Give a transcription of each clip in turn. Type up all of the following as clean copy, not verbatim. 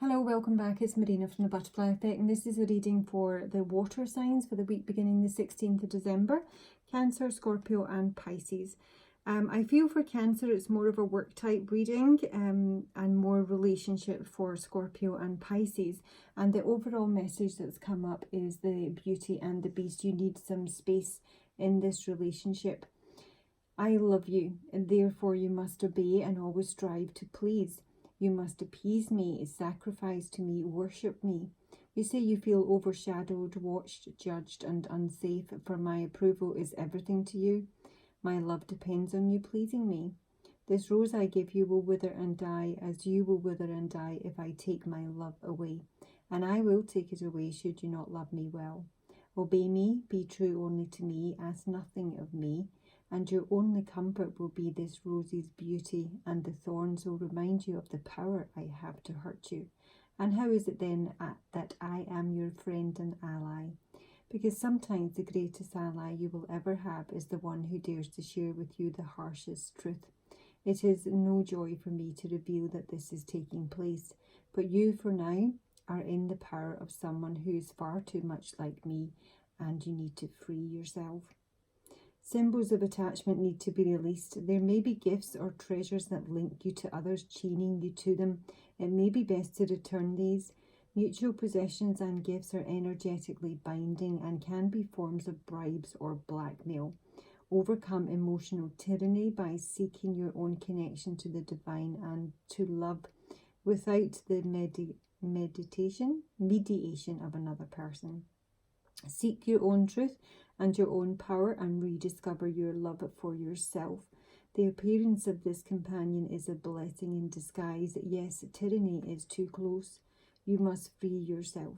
Hello, welcome back. It's Marina from the Butterfly Effect, and this is a reading for the water signs for the week beginning the 16th of December, Cancer, Scorpio and Pisces. I feel for Cancer it's more of a work type reading and more relationship for Scorpio and Pisces. And the overall message that's come up is the beauty and the beast. You need some space in this relationship. I love you, and therefore you must obey and always strive to please. You must appease me, sacrifice to me, worship me. You say you feel overshadowed, watched, judged and unsafe, for my approval is everything to you. My love depends on you pleasing me. This rose I give you will wither and die, as you will wither and die if I take my love away. And I will take it away should you not love me well. Obey me, be true only to me, ask nothing of me. And your only comfort will be this rose's beauty, and the thorns will remind you of the power I have to hurt you. And how is it then that I am your friend and ally? Because sometimes the greatest ally you will ever have is the one who dares to share with you the harshest truth. It is no joy for me to reveal that this is taking place, but you for now are in the power of someone who is far too much like me, and you need to free yourself. Symbols of attachment need to be released. There may be gifts or treasures that link you to others, chaining you to them. It may be best to return these. Mutual possessions and gifts are energetically binding and can be forms of bribes or blackmail. Overcome emotional tyranny by seeking your own connection to the divine and to love without the mediation of another person. Seek your own truth and your own power and rediscover your love for yourself. The appearance of this companion is a blessing in disguise. Yes, tyranny is too close. You must free yourself.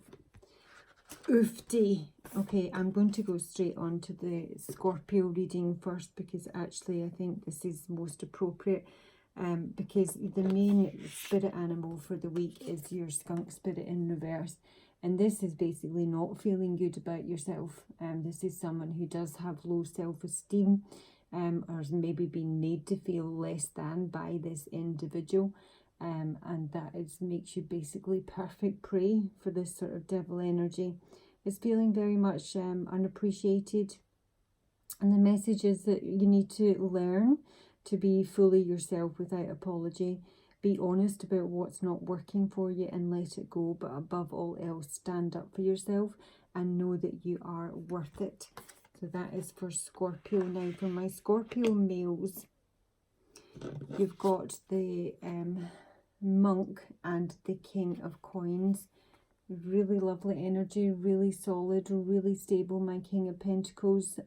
Oofty. Okay, I'm going to go straight on to the Scorpio reading first, because actually I think this is most appropriate. Because the main spirit animal for the week is your skunk spirit in reverse. And this is basically not feeling good about yourself. This is someone who does have low self-esteem or has maybe been made to feel less than by this individual. And that makes you basically perfect prey for this sort of devil energy. It's feeling very much unappreciated. And the message is that you need to learn to be fully yourself without apology. Be honest about what's not working for you and let it go. But above all else, stand up for yourself and know that you are worth it. So that is for Scorpio. Now for my Scorpio males, you've got the monk and the king of coins. Really lovely energy, really solid, really stable. My king of pentacles,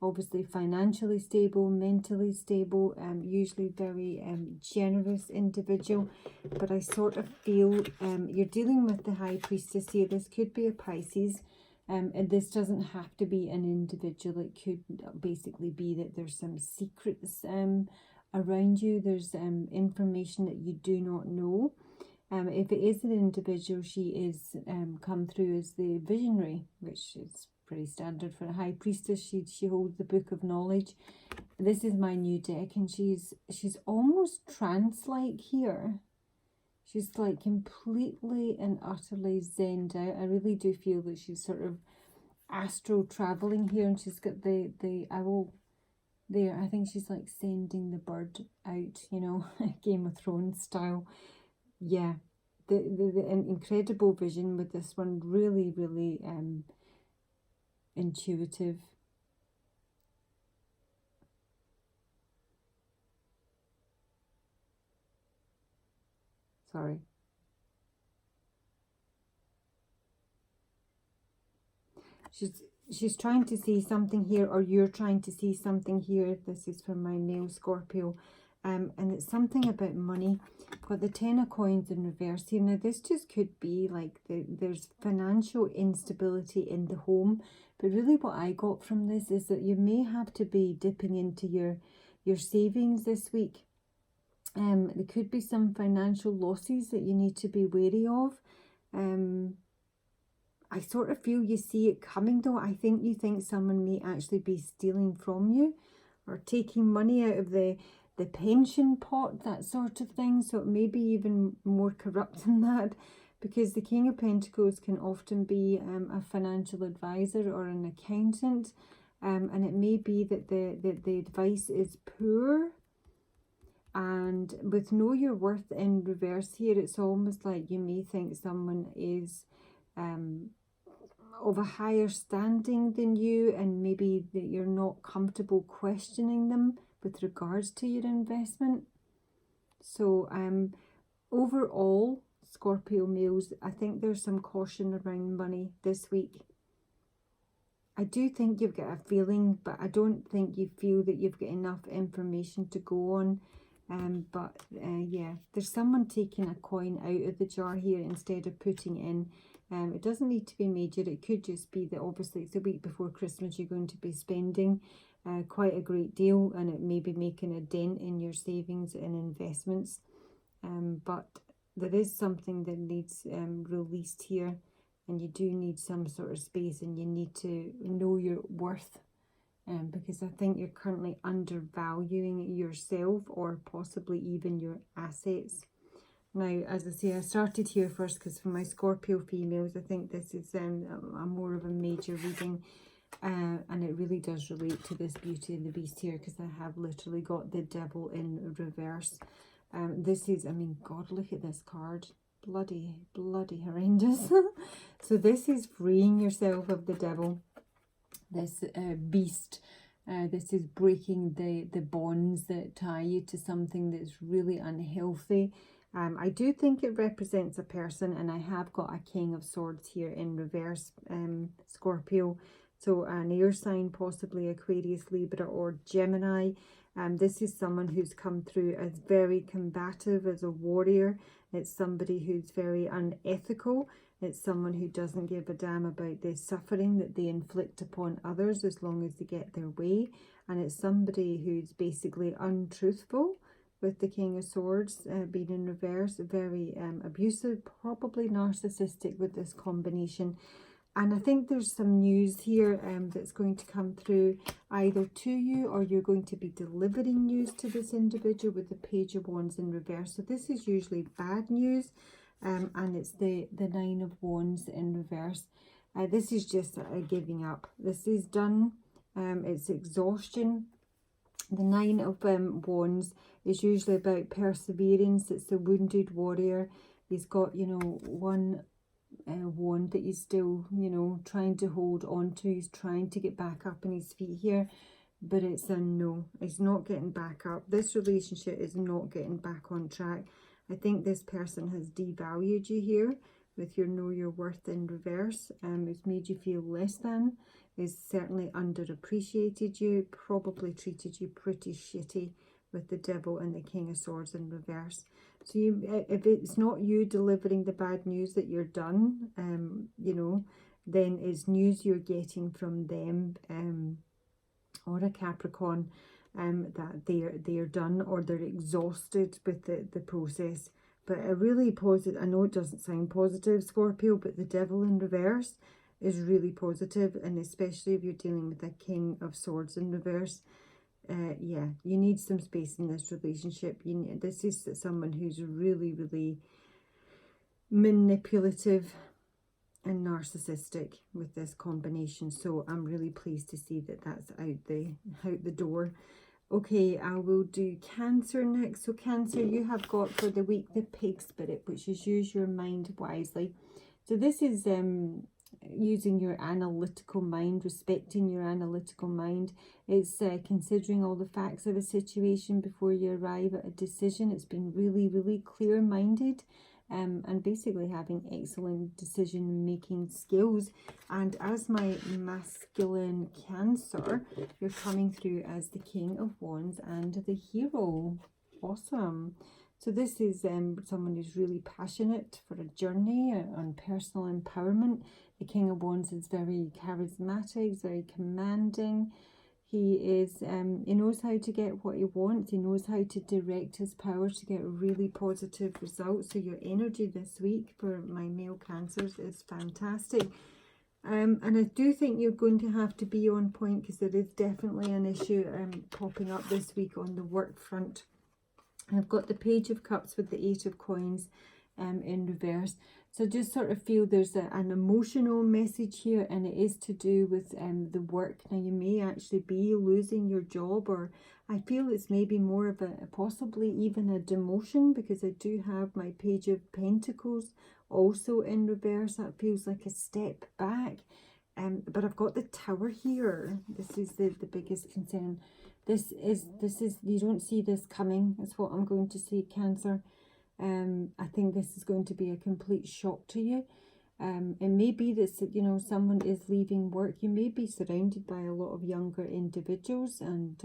obviously financially stable, mentally stable, usually very generous individual. But I sort of feel you're dealing with the high priestess here. This could be a Pisces, and this doesn't have to be an individual. It could basically be that there's some secrets around you. There's information that you do not know. If it is an individual, she is come through as the visionary, which is pretty standard for a high priestess. She holds the book of knowledge. This is my new deck, and she's almost trance-like here. She's like completely and utterly zened out. I really do feel that she's sort of astral traveling here, and she's got the owl there. I think she's like sending the bird out, you know, Game of Thrones style. Yeah, the incredible vision with this one. Really, really intuitive. Sorry. She's trying to see something here, or you're trying to see something here. This is for my male Scorpio. And it's something about money. Got the 10 of coins in reverse here. Now this just could be like there's financial instability in the home, but really what I got from this is that you may have to be dipping into your savings this week. There could be some financial losses that you need to be wary of. I sort of feel you see it coming though. I think you think someone may actually be stealing from you or taking money out of the the pension pot, that sort of thing. So it may be even more corrupt than that, because the King of Pentacles can often be a financial advisor or an accountant, and it may be that the advice is poor. And with know your worth in reverse here, it's almost like you may think someone is of a higher standing than you, and maybe that you're not comfortable questioning them with regards to your investment. So overall, Scorpio males, I think there's some caution around money this week. I do think you've got a feeling, but I don't think you feel that you've got enough information to go on. Yeah, there's someone taking a coin out of the jar here instead of putting it in. It doesn't need to be major. It could just be that obviously it's a week before Christmas. You're going to be spending quite a great deal, and it may be making a dent in your savings and investments. But there is something that needs released here, and you do need some sort of space, and you need to know your worth. Because I think you're currently undervaluing yourself, or possibly even your assets. Now, as I say, I started here first because for my Scorpio females, I think this is a more of a major reading. And it really does relate to this Beauty and the Beast here, because I have literally got the Devil in reverse. This is, I mean, God, look at this card. Bloody horrendous. So this is freeing yourself of the devil, this beast. This is breaking the bonds that tie you to something that's really unhealthy. I do think it represents a person, and I have got a King of Swords here in reverse, Scorpio. So an air sign, possibly Aquarius, Libra or Gemini. This is someone who's come through as very combative, as a warrior. It's somebody who's very unethical. It's someone who doesn't give a damn about the suffering that they inflict upon others as long as they get their way. And it's somebody who's basically untruthful, with the King of Swords being in reverse. Very abusive, probably narcissistic with this combination. And I think there's some news here that's going to come through either to you, or you're going to be delivering news to this individual with the Page of Wands in reverse. So this is usually bad news, and it's the Nine of Wands in reverse. This is just giving up. This is done. It's exhaustion. The Nine of Wands is usually about perseverance. It's the wounded warrior. He's got, you know, one wand that he's still, you know, trying to hold on to. He's trying to get back up on his feet here, but it's a no. He's not getting back up. This relationship is not getting back on track. I think this person has devalued you here with your know your worth in reverse. It's made you feel less than. It's certainly underappreciated you. Probably treated you pretty shitty with the Devil and the King of Swords in reverse. So if it's not you delivering the bad news that you're done, you know, then it's news you're getting from them, or a Capricorn, that they're done, or they're exhausted with the process. But a really positive, I know it doesn't sound positive, Scorpio, but the Devil in reverse is really positive, and especially if you're dealing with a King of Swords in reverse. Yeah, you need some space in this relationship. This is someone who's really, really manipulative and narcissistic with this combination. So I'm really pleased to see that that's out the door. Okay, I will do Cancer next. So Cancer, you have got for the week the Pig Spirit, which is use your mind wisely. So this is using your analytical mind, respecting your analytical mind. It's considering all the facts of a situation before you arrive at a decision. It's been really, really clear-minded, and basically having excellent decision-making skills. And as my masculine Cancer, you're coming through as the King of Wands and the Hero. Awesome. So this is someone who's really passionate for a journey on personal empowerment. The King of Wands is very charismatic, very commanding. He is, he knows how to get what he wants. He knows how to direct his powers to get really positive results. So your energy this week for my male Cancers is fantastic. And I do think you're going to have to be on point, because there is definitely an issue popping up this week on the work front. I've got the Page of Cups with the Eight of Coins in reverse. So just sort of feel there's an emotional message here, and it is to do with the work. Now you may actually be losing your job, or I feel it's maybe more of a possibly even a demotion, because I do have my Page of Pentacles also in reverse. That feels like a step back. But I've got the Tower here. This is the biggest concern. This is, you don't see this coming. That's what I'm going to say, Cancer. I think this is going to be a complete shock to you. It may be that, you know, someone is leaving work. You may be surrounded by a lot of younger individuals, and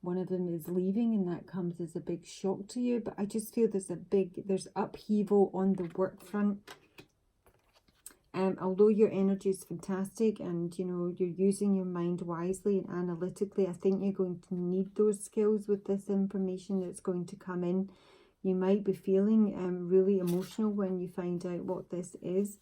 one of them is leaving, and that comes as a big shock to you. But I just feel there's upheaval on the work front. Although your energy is fantastic, and you know you're using your mind wisely and analytically, I think you're going to need those skills with this information that's going to come in. You might be feeling really emotional when you find out what this is.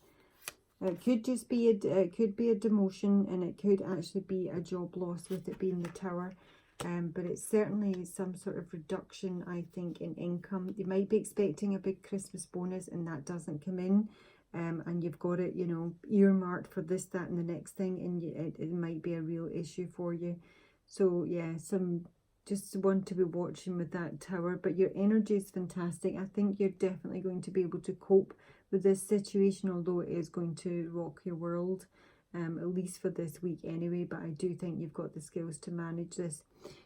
It could just be it could be a demotion, and it could actually be a job loss with it being the Tower. But it's certainly some sort of reduction, I think, in income. You might be expecting a big Christmas bonus, and that doesn't come in. And you've got it, you know, earmarked for this, that, and the next thing, and it might be a real issue for you. So yeah, just want to be watching with that Tower. But your energy is fantastic. I think you're definitely going to be able to cope with this situation, although it is going to rock your world, at least for this week anyway. But I do think you've got the skills to manage this.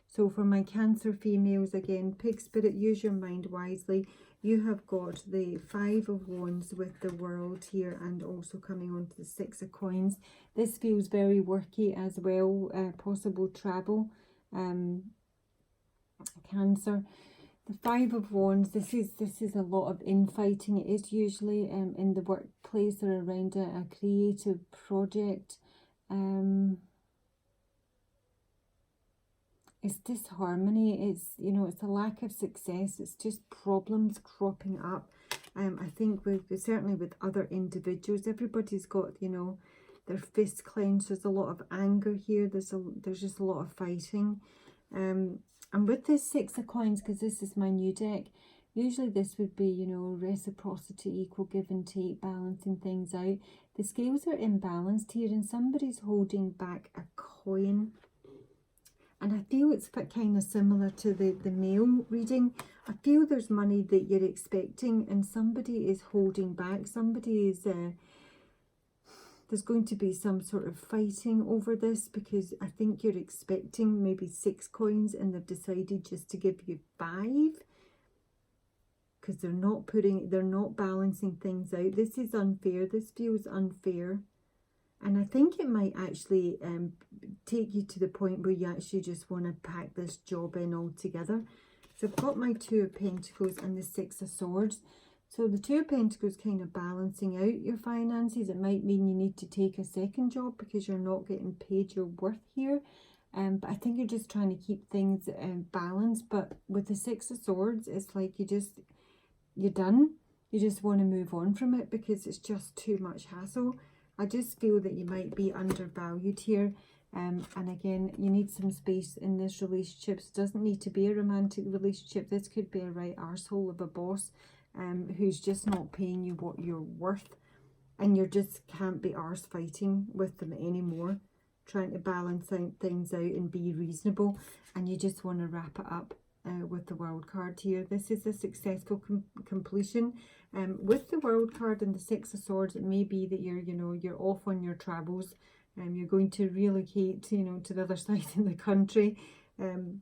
So for my Cancer females, again, Pig Spirit, use your mind wisely. You have got the Five of Wands with the World here, and also coming on to the Six of Coins. This feels very worky as well, possible travel, Cancer. The Five of Wands, this is a lot of infighting. It is usually in the workplace or around a creative project. It's disharmony, it's, you know, it's a lack of success, it's just problems cropping up. I think certainly with other individuals, everybody's got, you know, their fists clenched. There's a lot of anger here, there's just a lot of fighting. And with this Six of Coins, because this is my new deck, usually this would be, you know, reciprocity, equal give and take, balancing things out. The scales are imbalanced here, and somebody's holding back a coin. And I feel it's kind of similar to the male reading. I feel there's money that you're expecting, and somebody is holding back. Somebody is, there's going to be some sort of fighting over this, because I think you're expecting maybe 6 coins, and they've decided just to give you 5. Because they're not balancing things out. This is unfair. This feels unfair. And I think it might actually take you to the point where you actually just want to pack this job in altogether. So I've got my Two of Pentacles and the Six of Swords. So the Two of Pentacles kind of balancing out your finances. It might mean you need to take a second job because you're not getting paid your worth here. But I think you're just trying to keep things balanced. But with the Six of Swords, it's like you're done. You just want to move on from it because it's just too much hassle. I just feel that you might be undervalued here. And again, you need some space in this relationship. It doesn't need to be a romantic relationship. This could be a right arsehole of a boss who's just not paying you what you're worth. And you just can't be arse fighting with them anymore. Trying to balance things out and be reasonable. And you just want to wrap it up. With the World card here. This is a successful completion. With the World card and the Six of Swords, it may be that you're off on your travels. You're going to relocate, to the other side of the country, and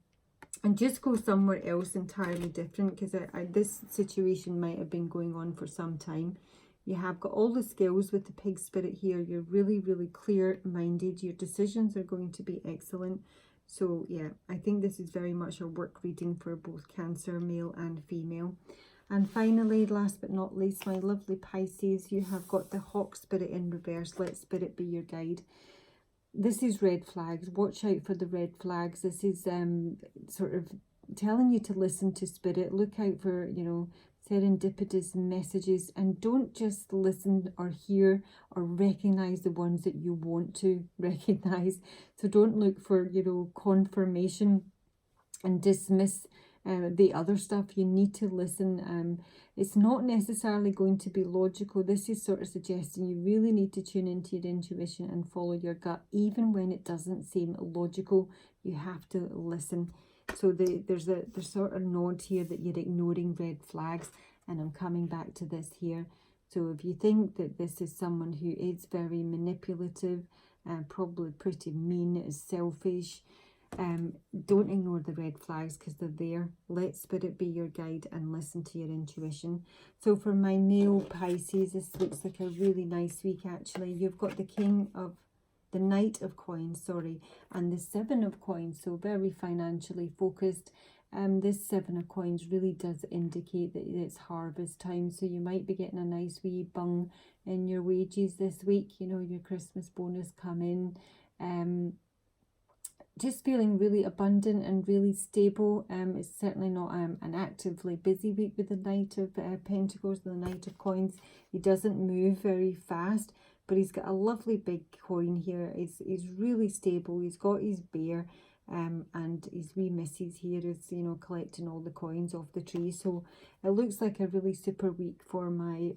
just go somewhere else entirely different, because this situation might have been going on for some time. You have got all the skills with the Pig Spirit here. You're really, really clear-minded. Your decisions are going to be excellent. So yeah, I think this is very much a work reading for both Cancer, male and female. And finally, last but not least, my lovely Pisces, you have got the Hawk Spirit in reverse. Let Spirit be your guide. This is red flags. Watch out for the red flags. This is sort of telling you to listen to Spirit. Look out for, serendipitous messages, and don't just listen or hear or recognize the ones that you want to recognize. So don't look for confirmation and dismiss the other stuff. You need to listen. It's not necessarily going to be logical. This is sort of suggesting you really need to tune into your intuition and follow your gut, even when it doesn't seem logical. You have to listen. So there's sort of nod here that you're ignoring red flags, and I'm coming back to this here. So if you think that this is someone who is very manipulative, probably pretty mean, is selfish, don't ignore the red flags because they're there. Let Spirit be your guide and listen to your intuition. So for my male Pisces, this looks like a really nice week actually. You've got the Knight of Coins, sorry, and the Seven of Coins, so very financially focused. This Seven of Coins really does indicate that it's harvest time, so you might be getting a nice wee bung in your wages this week, you know, your Christmas bonus come in. Just feeling really abundant and really stable. It's certainly not an actively busy week with the Knight of Pentacles, the Knight of Coins. He doesn't move very fast, but he's got a lovely big coin here. He's really stable. He's got his bear, and his wee missus here is, you know, collecting all the coins off the tree. So it looks like a really super week for my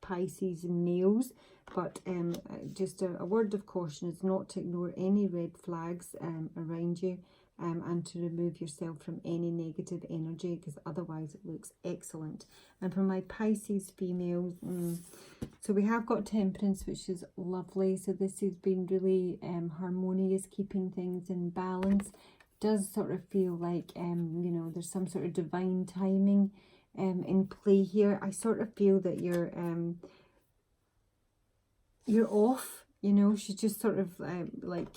Pisces males. But just a word of caution is not to ignore any red flags around you, and to remove yourself from any negative energy, because otherwise it looks excellent. And for my Pisces females, so we have got Temperance, which is lovely. So this has been really harmonious, keeping things in balance. It does sort of feel like, you know, there's some sort of divine timing in play here. I sort of feel that you're off, you know. She's just sort of like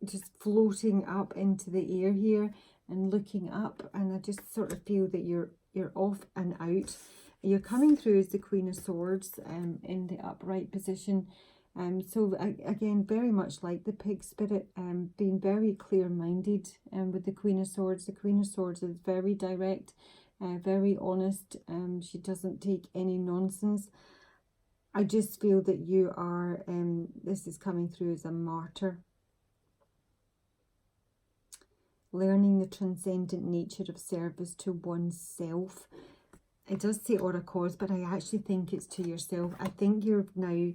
just floating up into the air here and looking up, and I just sort of feel that you're off and out. You're coming through as the Queen of Swords in the upright position. So again, very much like the Pig Spirit, being very clear-minded with the Queen of Swords. The Queen of Swords is very direct, very honest. She doesn't take any nonsense. I just feel that you are, this is coming through as a martyr. Learning the transcendent nature of service to oneself. It does say or a cause, but I actually think it's to yourself. I think you're now,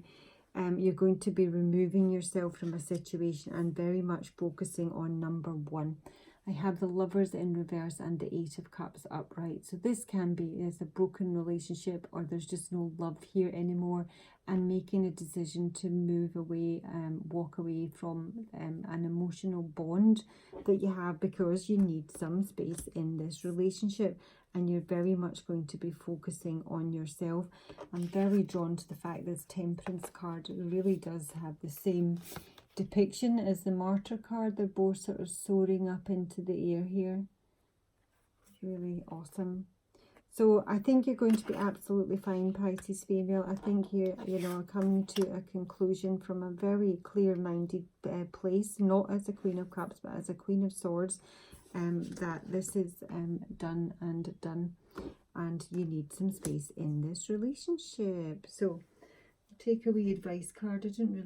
you're going to be removing yourself from a situation and very much focusing on number one. I have the Lovers in reverse and the Eight of Cups upright. So this can be a broken relationship, or there's just no love here anymore, and making a decision to move away, walk away from an emotional bond that you have, because you need some space in this relationship, and you're very much going to be focusing on yourself. I'm very drawn to the fact this Temperance card really does have the same depiction as the Martyr card. They're both sort of soaring up into the air here. It's really awesome. So I think you're going to be absolutely fine, Pisces female. I think you know, coming to a conclusion from a very clear-minded place, not as a Queen of Cups, but as a Queen of Swords, that this is done and done, and you need some space in this relationship. So takeaway advice card. I didn't really